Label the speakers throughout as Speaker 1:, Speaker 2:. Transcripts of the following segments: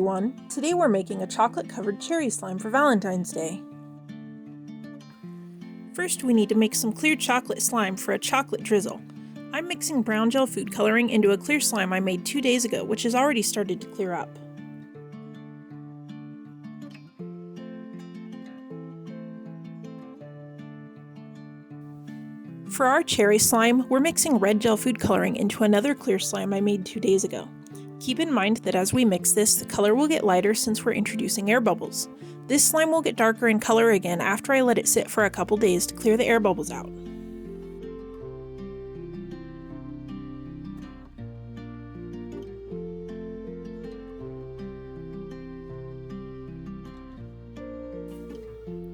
Speaker 1: everyone! Today we're making a chocolate-covered cherry slime for Valentine's Day. First we need to make some clear chocolate slime for a chocolate drizzle. I'm mixing brown gel food coloring into a clear slime I made 2 days ago, which has already started to clear up. For our cherry slime, we're mixing red gel food coloring into another clear slime I made 2 days ago. Keep in mind that as we mix this, the color will get lighter since we're introducing air bubbles. This slime will get darker in color again after I let it sit for a couple days to clear the air bubbles out.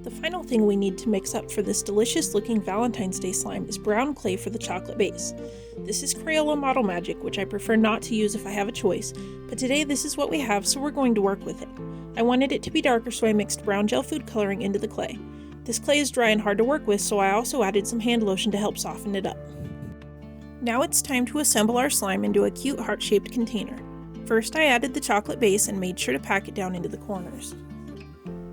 Speaker 1: The final thing we need to mix up for this delicious looking Valentine's Day slime is brown clay for the chocolate base. This is Crayola Model Magic, which I prefer not to use if I have a choice, but today this is what we have, so we're going to work with it. I wanted it to be darker, so I mixed brown gel food coloring into the clay. This clay is dry and hard to work with, so I also added some hand lotion to help soften it up. Now it's time to assemble our slime into a cute heart-shaped container. First I added the chocolate base and made sure to pack it down into the corners.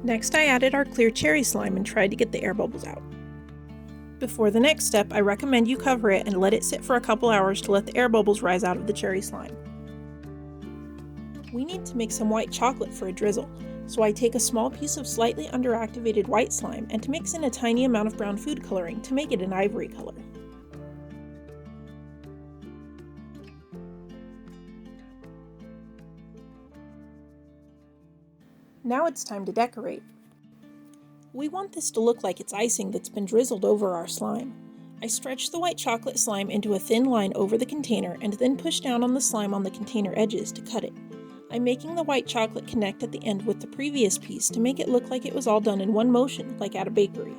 Speaker 1: Next I added our clear cherry slime and tried to get the air bubbles out. Before the next step, I recommend you cover it and let it sit for a couple hours to let the air bubbles rise out of the cherry slime. We need to make some white chocolate for a drizzle, so I take a small piece of slightly underactivated white slime and to mix in a tiny amount of brown food coloring to make it an ivory color. Now it's time to decorate. We want this to look like it's icing that's been drizzled over our slime. I stretch the white chocolate slime into a thin line over the container and then push down on the slime on the container edges to cut it. I'm making the white chocolate connect at the end with the previous piece to make it look like it was all done in one motion, like at a bakery.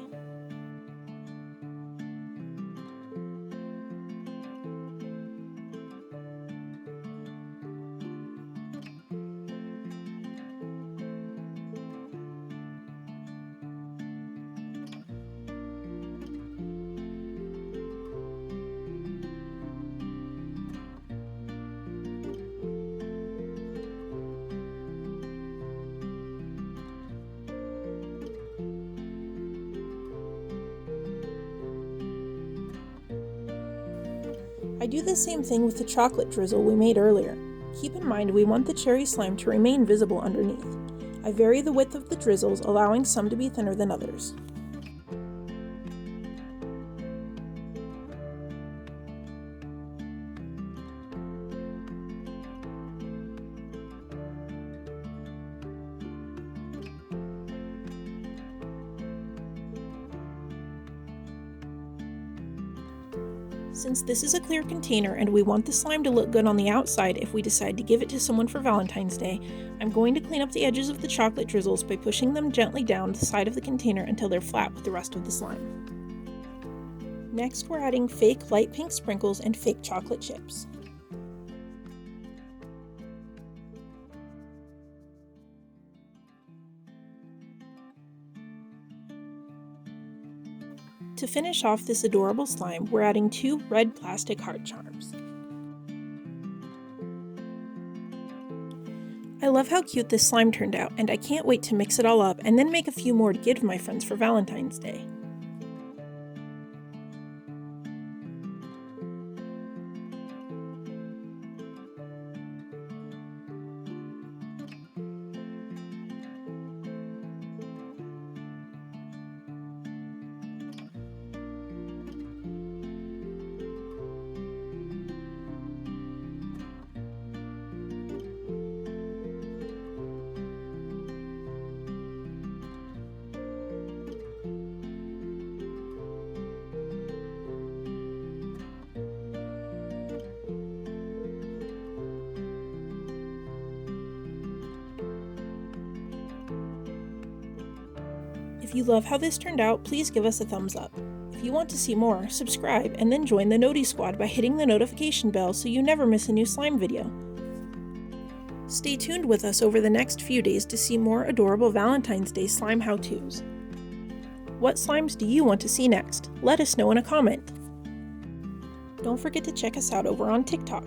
Speaker 1: I do the same thing with the chocolate drizzle we made earlier. Keep in mind we want the cherry slime to remain visible underneath. I vary the width of the drizzles, allowing some to be thinner than others. Since this is a clear container and we want the slime to look good on the outside if we decide to give it to someone for Valentine's Day, I'm going to clean up the edges of the chocolate drizzles by pushing them gently down the side of the container until they're flat with the rest of the slime. Next, we're adding fake light pink sprinkles and fake chocolate chips. To finish off this adorable slime, we're adding 2 red plastic heart charms. I love how cute this slime turned out, and I can't wait to mix it all up and then make a few more to give to my friends for Valentine's Day. If you love how this turned out, please give us a thumbs up. If you want to see more, subscribe and then join the Noti Squad by hitting the notification bell so you never miss a new slime video. Stay tuned with us over the next few days to see more adorable Valentine's Day slime how-tos. What slimes do you want to see next? Let us know in a comment. Don't forget to check us out over on TikTok.